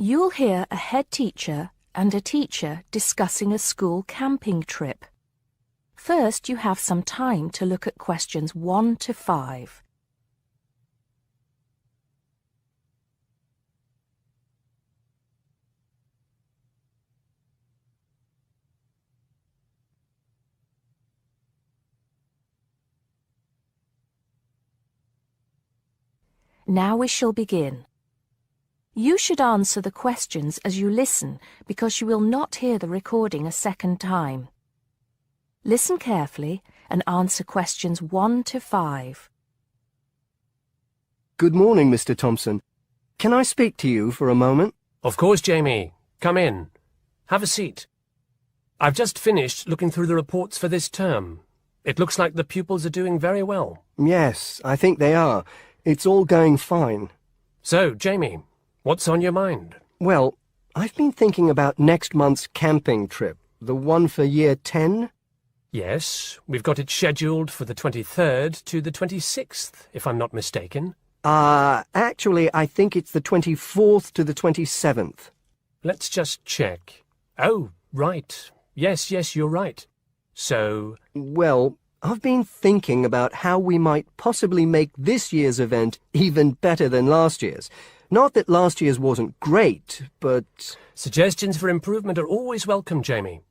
You'll hear a head teacher and a teacher discussing a school camping trip. First, you have some time to look at questions 1 to 5. Now we shall begin. You should answer the questions as you listen because you will not hear the recording a second time. Listen carefully and answer questions 1 to 5. Good morning, Mr. Thompson. Can I speak to you for a moment? Of course, Jamie. Come in. Have a seat. I've just finished looking through the reports for this term. It looks like the pupils are doing very well. Yes, I think they are. It's all going fine. So, Jamie, what's on your mind? Well, I've been thinking about next month's camping trip, the one for Year 10. Yes, we've got it scheduled for the 23rd to the 26th, if I'm not mistaken. Actually, I think it's the 24th to the 27th. Let's just check. Oh, right. Yes, you're right. So... Well, I've been thinking about how we might possibly make this year's event even better than last year's. Not that last year's wasn't great, but... Suggestions for improvement are always welcome, Jamie.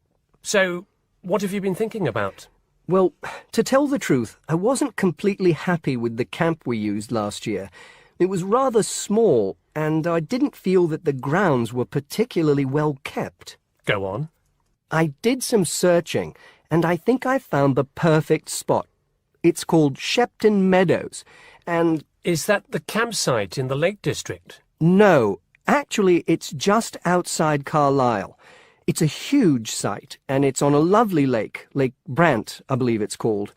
So, what have you been thinking about? Well, to tell the truth, I wasn't completely happy with the camp we used last year. It was rather small, and I didn't feel that the grounds were particularly well kept. Go on. I did some searching, and I think I found the perfect spot. It's called Shepton Meadows, and... Is that the campsite in the Lake District? No, actually it's just outside Carlisle. It's a huge site, and it's on a lovely lake, Lake Brant, I believe it's called.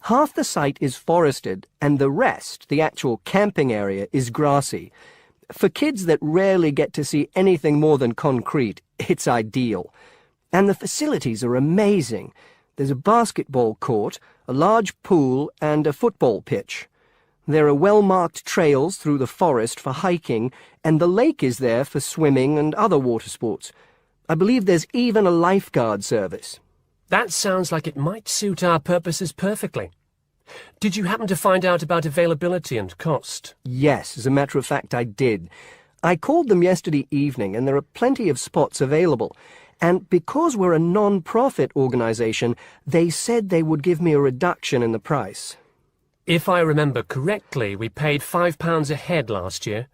Half the site is forested, and the rest, the actual camping area, is grassy. For kids that rarely get to see anything more than concrete, it's ideal. And the facilities are amazing. There's a basketball court, a large pool, and a football pitch. There are well-marked trails through the forest for hiking, and the lake is there for swimming and other water sports. I believe there's even a lifeguard service. That sounds like it might suit our purposes perfectly. Did you happen to find out about availability and cost? Yes, as a matter of fact, I did. I called them yesterday evening, and there are plenty of spots available. And because we're a non-profit organisation, they said they would give me a reduction in the price. If I remember correctly, we paid £5 a head last year.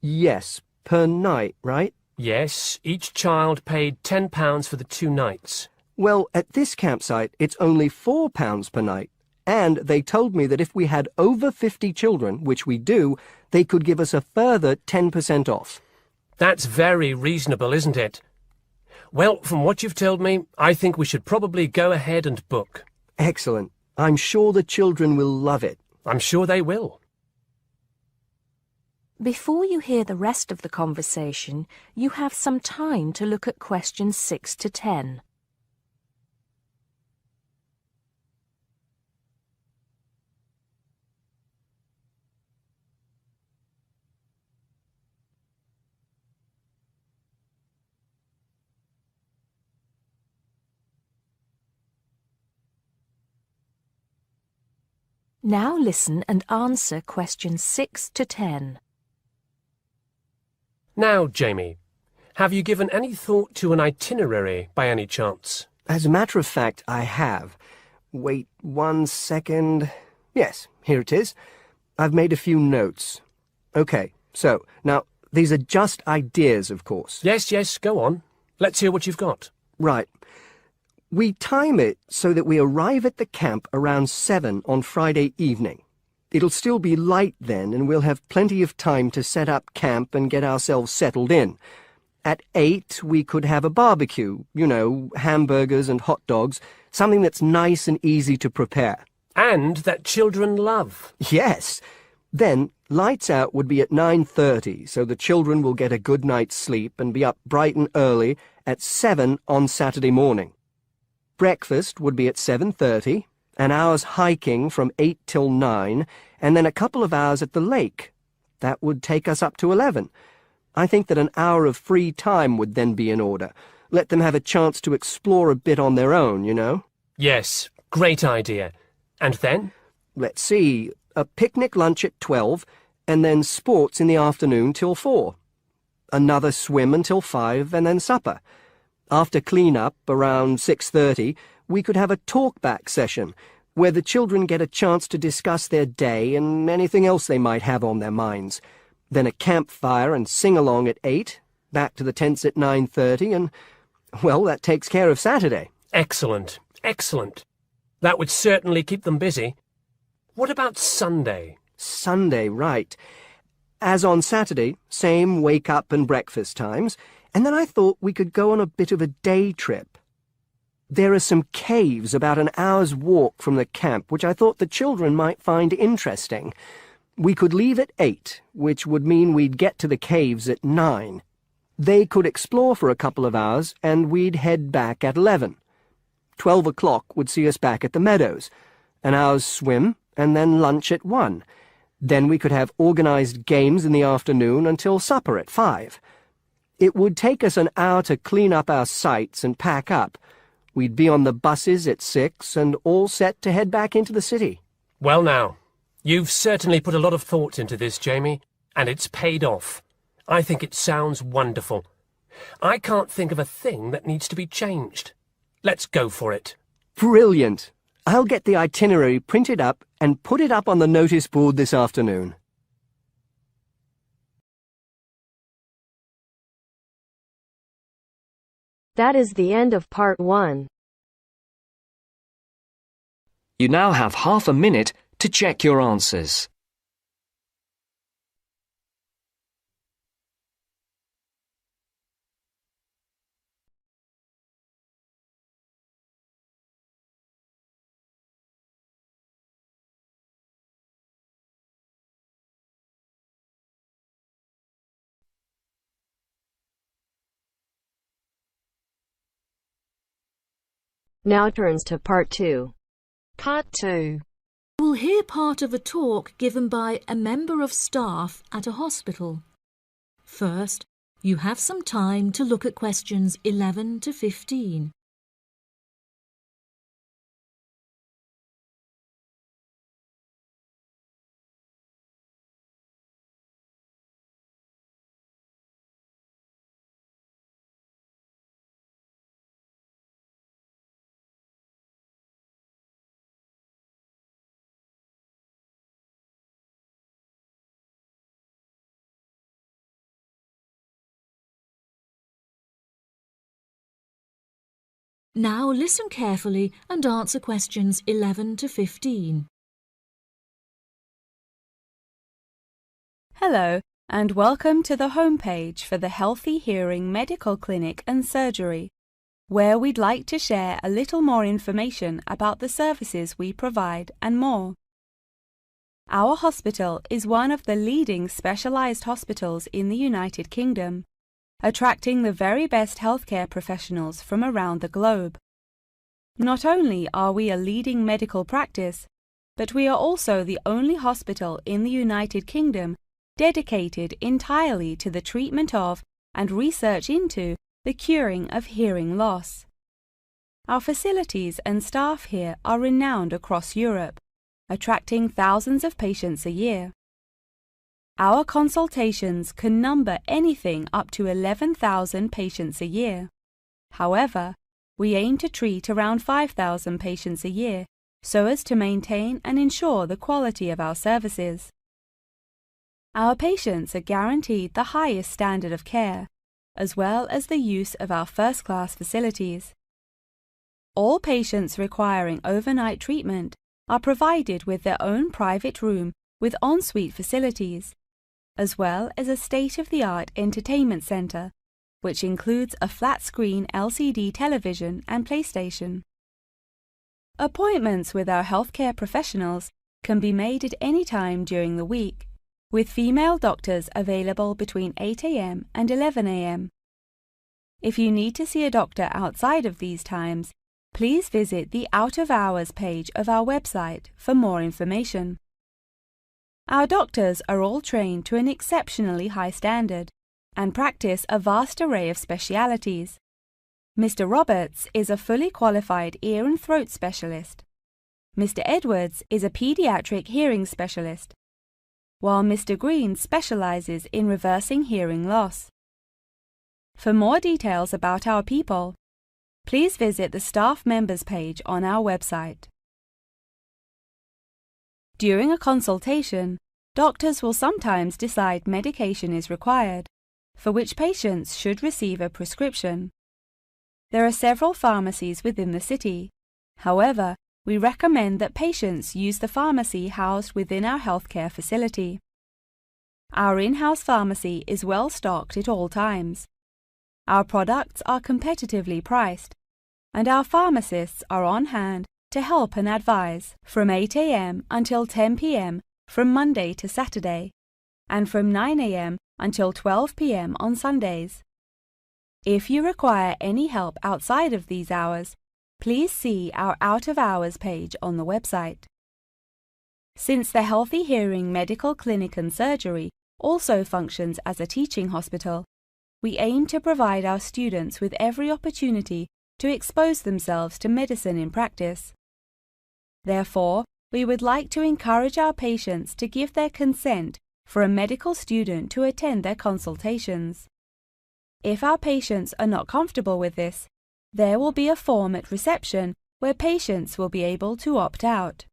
Yes, per night, right? Yes, each child paid £10 for the 2 nights. Well, at this campsite, it's only £4 per night. And they told me that if we had over 50 children, which we do, they could give us a further 10% off. That's very reasonable, isn't it? Well, from what you've told me, I think we should probably go ahead and book. Excellent. I'm sure the children will love it. I'm sure they will. Before you hear the rest of the conversation, you have some time to look at questions 6 to 10. Now listen and answer questions 6 to 10. Now, Jamie, have you given any thought to an itinerary by any chance? As a matter of fact, I have. Wait 1 second. Yes, here it is. I've made a few notes. Okay, so, now, these are just ideas, of course. Yes, go on. Let's hear what you've got. Right. We time it so that we arrive at the camp around 7 on Friday evening. It'll still be light then, and we'll have plenty of time to set up camp and get ourselves settled in. At 8, we could have a barbecue, you know, hamburgers and hot dogs, something that's nice and easy to prepare. And that children love. Yes. Then, lights out would be at 9:30, so the children will get a good night's sleep and be up bright and early at 7 on Saturday morning. Breakfast would be at 7:30, an hour's hiking from 8 till 9, and then a couple of hours at the lake. That would take us up to 11. I think that an hour of free time would then be in order. Let them have a chance to explore a bit on their own, you know? Yes, great idea. And then? Let's see, a picnic lunch at 12, and then sports in the afternoon till 4. Another swim until 5, and then supper. After clean-up, around 6:30, we could have a talk-back session, where the children get a chance to discuss their day and anything else they might have on their minds. Then a campfire and sing-along at 8, back to the tents at 9:30, and, well, that takes care of Saturday. Excellent, excellent. That would certainly keep them busy. What about Sunday? Sunday, right. As on Saturday, same wake-up and breakfast times, and then I thought we could go on a bit of a day trip. There are some caves about an hour's walk from the camp, which I thought the children might find interesting. We could leave at 8, which would mean we'd get to the caves at 9. They could explore for a couple of hours, and we'd head back at 11. 12 o'clock would see us back at the meadows. An hour's swim, and then lunch at 1. Then we could have organised games in the afternoon until supper at 5. It would take us an hour to clean up our sites and pack up. We'd be on the buses at 6 and all set to head back into the city. Well now, you've certainly put a lot of thought into this, Jamie, and it's paid off. I think it sounds wonderful. I can't think of a thing that needs to be changed. Let's go for it. Brilliant! I'll get the itinerary printed up and put it up on the notice board this afternoon. That is the end of part 1. You now have half a minute to check your answers. Now turns to part 2. Part 2. You will hear part of a talk given by a member of staff at a hospital. First, you have some time to look at questions 11 to 15. Now listen carefully and answer questions 11 to 15. Hello, and welcome to the homepage for the Healthy Hearing Medical Clinic and Surgery, where we'd like to share a little more information about the services we provide and more. Our hospital is one of the leading specialised hospitals in the United Kingdom, attracting the very best healthcare professionals from around the globe. Not only are we a leading medical practice, but we are also the only hospital in the United Kingdom dedicated entirely to the treatment of and research into the curing of hearing loss. Our facilities and staff here are renowned across Europe, attracting thousands of patients a year. Our consultations can number anything up to 11,000 patients a year. However, we aim to treat around 5,000 patients a year so as to maintain and ensure the quality of our services. Our patients are guaranteed the highest standard of care, as well as the use of our first-class facilities. All patients requiring overnight treatment are provided with their own private room with ensuite facilities, as well as a state-of-the-art entertainment centre, which includes a flat-screen LCD television and PlayStation. Appointments with our healthcare professionals can be made at any time during the week, with female doctors available between 8 a.m. and 11 a.m. If you need to see a doctor outside of these times, please visit the Out of Hours page of our website for more information. Our doctors are all trained to an exceptionally high standard, and practice a vast array of specialities. Mr. Roberts is a fully qualified ear and throat specialist. Mr. Edwards is a pediatric hearing specialist, while Mr. Green specializes in reversing hearing loss. For more details about our people, please visit the staff members page on our website. During a consultation, doctors will sometimes decide medication is required, for which patients should receive a prescription. There are several pharmacies within the city. However, we recommend that patients use the pharmacy housed within our healthcare facility. Our in-house pharmacy is well stocked at all times. Our products are competitively priced, and our pharmacists are on hand to help and advise from 8 a.m. until 10 p.m. from Monday to Saturday, and from 9 a.m. until 12 p.m. on Sundays. If you require any help outside of these hours, please see our out-of-hours page on the website. Since the Healthy Hearing Medical Clinic and Surgery also functions as a teaching hospital, we aim to provide our students with every opportunity to expose themselves to medicine in practice. Therefore, we would like to encourage our patients to give their consent for a medical student to attend their consultations. If our patients are not comfortable with this, there will be a form at reception where patients will be able to opt out.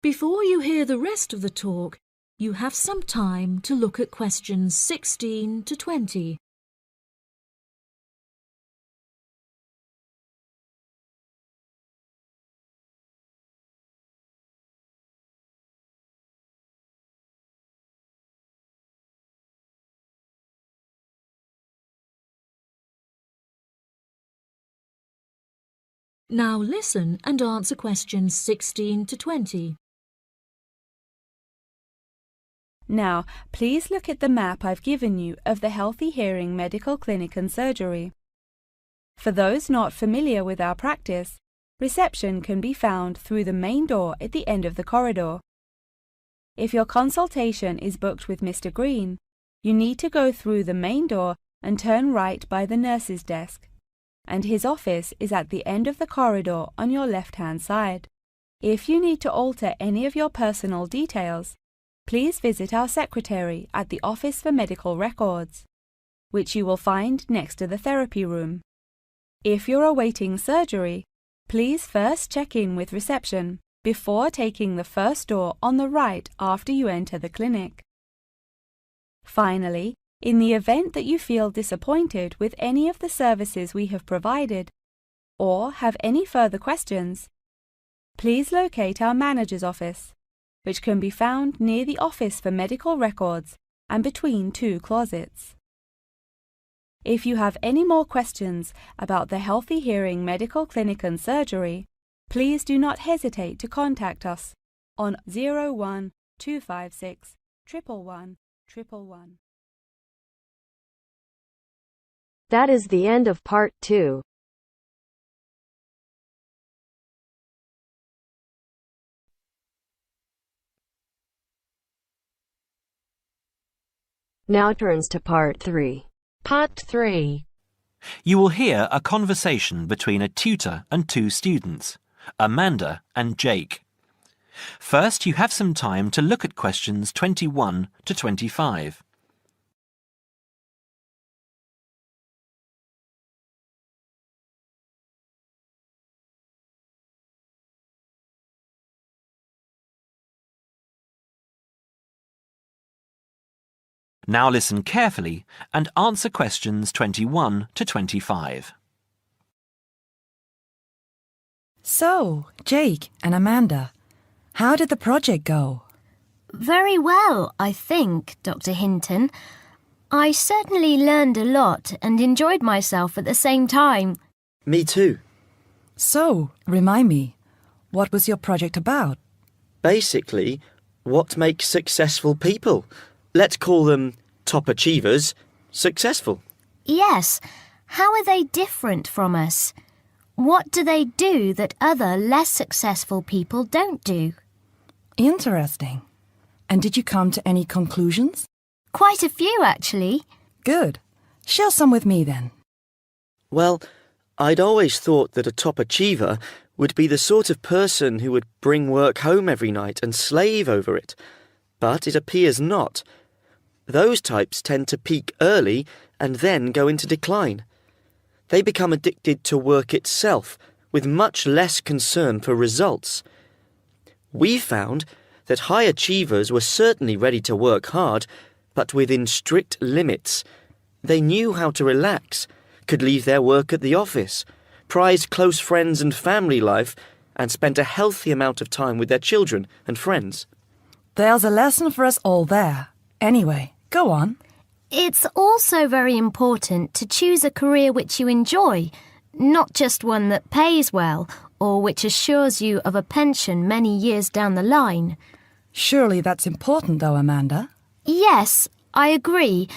Before you hear the rest of the talk, you have some time to look at questions 16 to 20. Now listen and answer questions 16 to 20. Now, please look at the map I've given you of the Healthy Hearing Medical Clinic and Surgery. For those not familiar with our practice, reception can be found through the main door at the end of the corridor. If your consultation is booked with Mr. Green, you need to go through the main door and turn right by the nurse's desk, and his office is at the end of the corridor on your left-hand side. If you need to alter any of your personal details, please visit our secretary at the Office for Medical Records, which you will find next to the therapy room. If you're awaiting surgery, please first check in with reception before taking the first door on the right after you enter the clinic. Finally, in the event that you feel disappointed with any of the services we have provided, or have any further questions, please locate our manager's office, which can be found near the Office for Medical Records and between two closets. If you have any more questions about the Healthy Hearing Medical Clinic and Surgery, please do not hesitate to contact us on 01 256 111 111. That is the end of part 2. Now turns to part 3. Part 3. You will hear a conversation between a tutor and two students, Amanda and Jake. First, you have some time to look at questions 21 to 25. Now listen carefully and answer questions 21 to 25. So, Jake and Amanda, how did the project go? Very well, I think, Dr. Hinton. I certainly learned a lot and enjoyed myself at the same time. Me too. So, remind me, what was your project about? Basically, what makes successful people? Let's call them top achievers successful. Yes. How are they different from us? What do they do that other less successful people don't do? Interesting. And did you come to any conclusions? Quite a few, actually. Good. Share some with me then. Well, I'd always thought that a top achiever would be the sort of person who would bring work home every night and slave over it. But it appears not. Those types tend to peak early and then go into decline. They become addicted to work itself, with much less concern for results. We found that high achievers were certainly ready to work hard, but within strict limits. They knew how to relax, could leave their work at the office, prized close friends and family life, and spent a healthy amount of time with their children and friends. There's a lesson for us all there. Anyway, go on. It's also very important to choose a career which you enjoy, not just one that pays well or which assures you of a pension many years down the line. Surely that's important though, Amanda. Yes, I agree,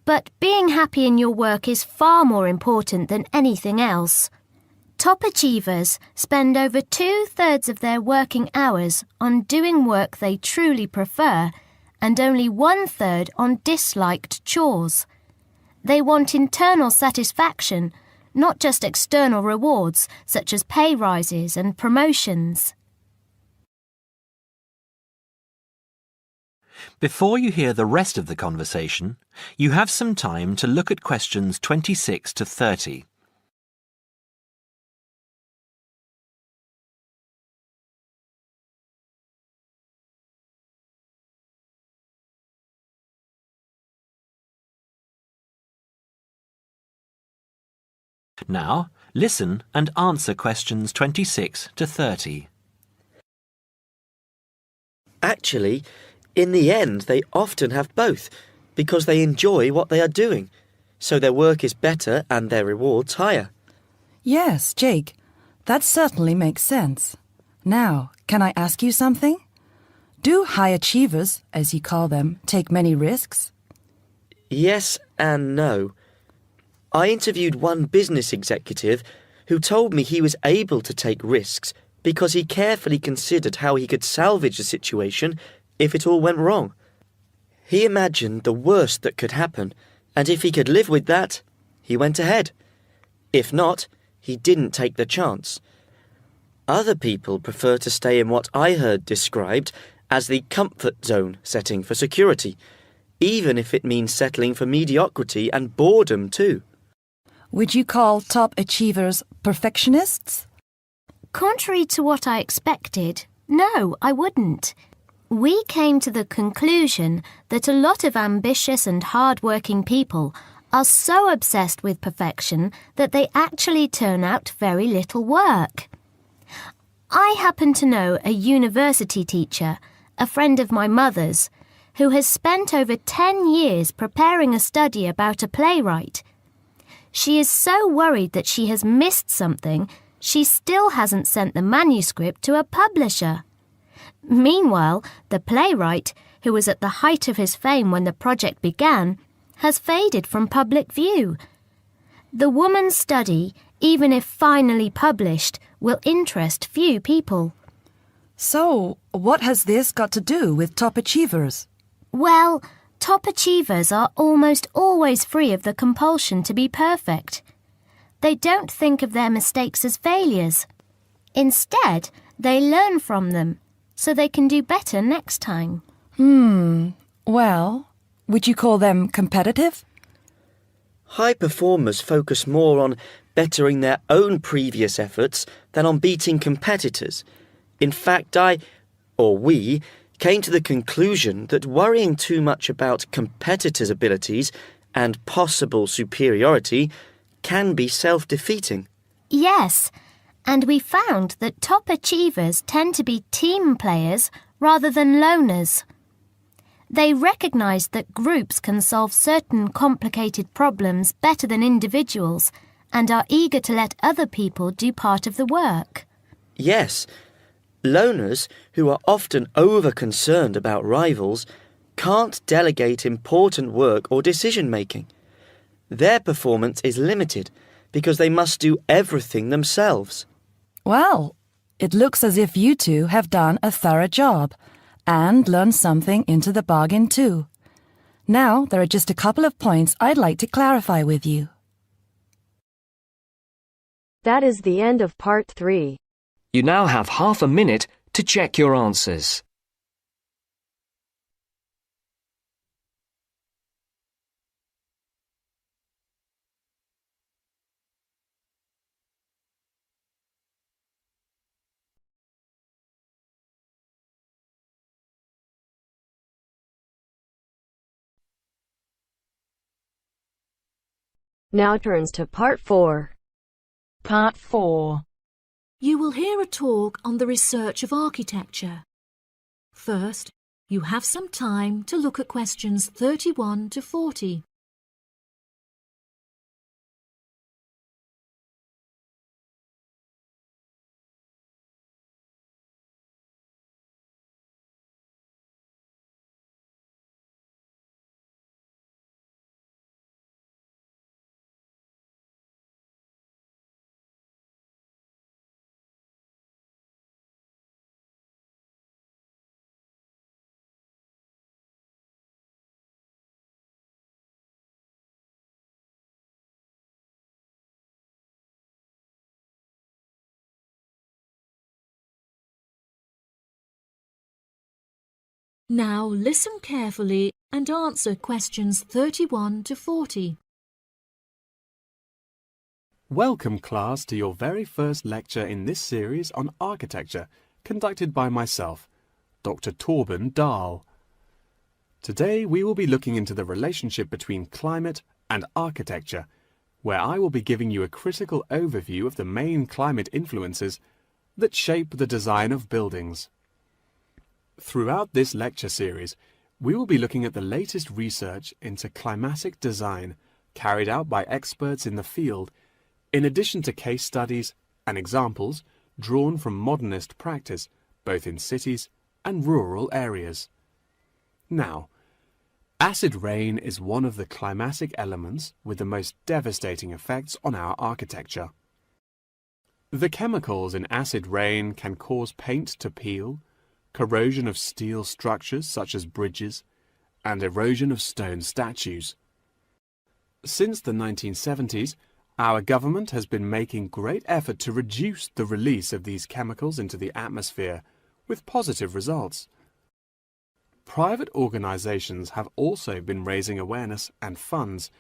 but being happy in your work is far more important than anything else. Top achievers spend over 2/3 of their working hours on doing work they truly prefer and only 1/3 on disliked chores. They want internal satisfaction, not just external rewards such as pay rises and promotions. Before you hear the rest of the conversation, you have some time to look at questions 26 to 30. Now, listen and answer questions 26 to 30. Actually, in the end, they often have both, because they enjoy what they are doing, so their work is better and their rewards higher. Yes, Jake, that certainly makes sense. Now, can I ask you something? Do high achievers, as you call them, take many risks? Yes and no. I interviewed one business executive who told me he was able to take risks because he carefully considered how he could salvage the situation if it all went wrong. He imagined the worst that could happen, and if he could live with that, he went ahead. If not, he didn't take the chance. Other people prefer to stay in what I heard described as the comfort zone setting for security, even if it means settling for mediocrity and boredom too. Would you call top achievers perfectionists? Contrary to what I expected, no, I wouldn't. We came to the conclusion that a lot of ambitious and hard-working people are so obsessed with perfection that they actually turn out very little work. I happen to know a university teacher, a friend of my mother's, who has spent over 10 years preparing a study about a playwright. She is so worried that she has missed something, she still hasn't sent the manuscript to a publisher. Meanwhile, the playwright, who was at the height of his fame when the project began, has faded from public view. The woman's study, even if finally published, will interest few people. So, what has this got to do with top achievers? Well, top achievers are almost always free of the compulsion to be perfect. They don't think of their mistakes as failures. Instead, they learn from them, so they can do better next time. Well, would you call them competitive? High performers focus more on bettering their own previous efforts than on beating competitors. In fact, we, came to the conclusion that worrying too much about competitors' abilities and possible superiority can be self-defeating. Yes, and we found that top achievers tend to be team players rather than loners. They recognise that groups can solve certain complicated problems better than individuals and are eager to let other people do part of the work. Yes, loners, who are often over-concerned about rivals, can't delegate important work or decision-making. Their performance is limited because they must do everything themselves. Well, it looks as if you two have done a thorough job and learned something into the bargain too. Now, there are just a couple of points I'd like to clarify with you. That is the end of part 3. You now have half a minute to check your answers. Now turns to part 4. Part 4. You will hear a talk on the research of architecture. First, you have some time to look at questions 31 to 40. Now listen carefully and answer questions 31 to 40. Welcome, class, to your very first lecture in this series on architecture, conducted by myself, Dr. Torben Dahl. Today we will be looking into the relationship between climate and architecture, where I will be giving you a critical overview of the main climate influences that shape the design of buildings. Throughout this lecture series, we will be looking at the latest research into climatic design carried out by experts in the field, in addition to case studies and examples drawn from modernist practice, both in cities and rural areas. Now, acid rain is one of the climatic elements with the most devastating effects on our architecture. The chemicals in acid rain can cause paint to peel, corrosion of steel structures such as bridges, and erosion of stone statues. Since the 1970s, our government has been making great effort to reduce the release of these chemicals into the atmosphere, with positive results. Private organizations have also been raising awareness and funds,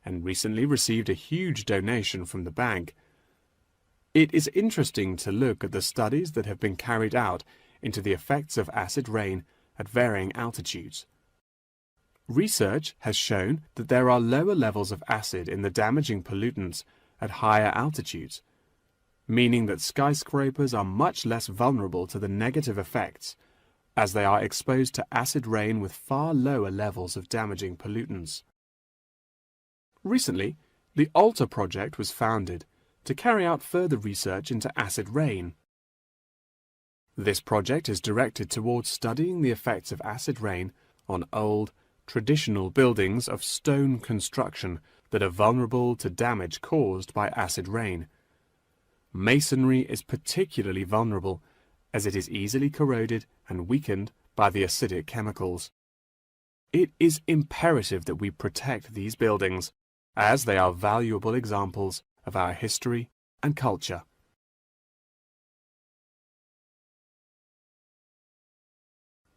and recently received a huge donation from the bank. It is interesting to look at the studies that have been carried out into the effects of acid rain at varying altitudes. Research has shown that there are lower levels of acid in the damaging pollutants at higher altitudes, meaning that skyscrapers are much less vulnerable to the negative effects, as they are exposed to acid rain with far lower levels of damaging pollutants. Recently, the ALTA project was founded to carry out further research into acid rain. This project is directed towards studying the effects of acid rain on old, traditional buildings of stone construction that are vulnerable to damage caused by acid rain. Masonry is particularly vulnerable as it is easily corroded and weakened by the acidic chemicals. It is imperative that we protect these buildings, as they are valuable examples of our history and culture.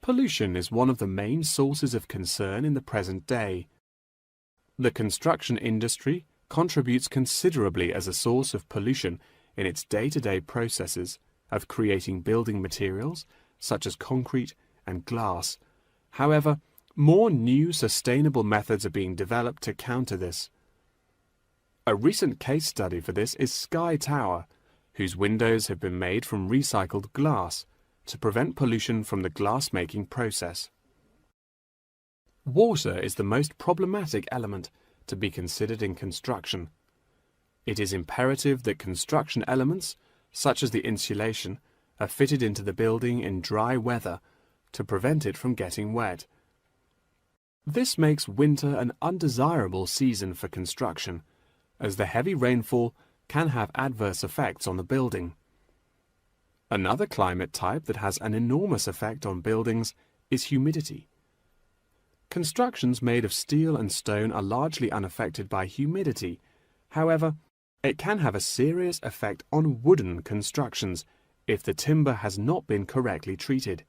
Pollution is one of the main sources of concern in the present day. The construction industry contributes considerably as a source of pollution in its day-to-day processes of creating building materials such as concrete and glass. However, more new sustainable methods are being developed to counter this. A recent case study for this is Sky Tower, whose windows have been made from recycled glass to prevent pollution from the glass-making process. Water is the most problematic element to be considered in construction. It is imperative that construction elements, such as the insulation, are fitted into the building in dry weather to prevent it from getting wet. This makes winter an undesirable season for construction, as the heavy rainfall can have adverse effects on the building. Another climate type that has an enormous effect on buildings is humidity. Constructions made of steel and stone are largely unaffected by humidity. However, it can have a serious effect on wooden constructions if the timber has not been correctly treated.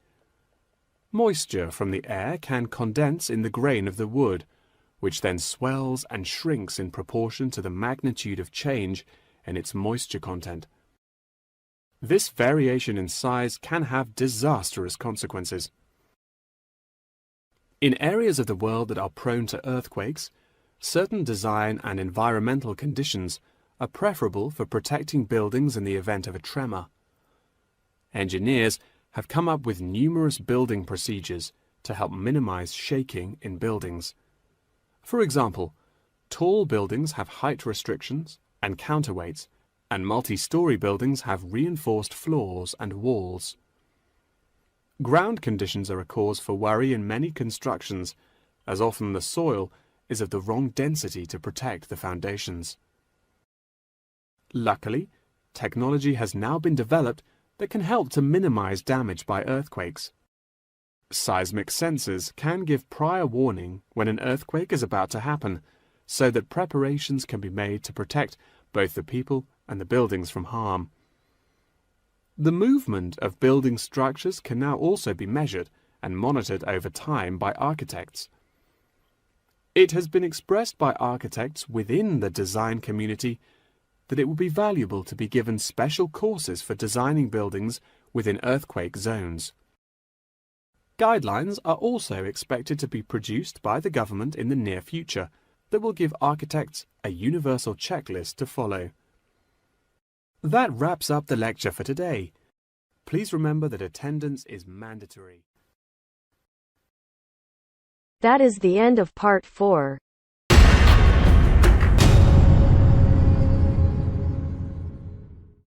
Moisture from the air can condense in the grain of the wood, which then swells and shrinks in proportion to the magnitude of change in its moisture content. This variation in size can have disastrous consequences. In areas of the world that are prone to earthquakes, certain design and environmental conditions are preferable for protecting buildings in the event of a tremor. Engineers have come up with numerous building procedures to help minimize shaking in buildings. For example, tall buildings have height restrictions and counterweights, and multi-story buildings have reinforced floors and walls. Ground conditions are a cause for worry in many constructions, as often the soil is of the wrong density to protect the foundations. Luckily, technology has now been developed that can help to minimize damage by earthquakes. Seismic sensors can give prior warning when an earthquake is about to happen, so that preparations can be made to protect both the people and the buildings from harm. The movement of building structures can now also be measured and monitored over time by architects. It has been expressed by architects within the design community that it would be valuable to be given special courses for designing buildings within earthquake zones. Guidelines are also expected to be produced by the government in the near future that will give architects a universal checklist to follow. That wraps up the lecture for today. Please remember that attendance is mandatory. That is the end of part 4.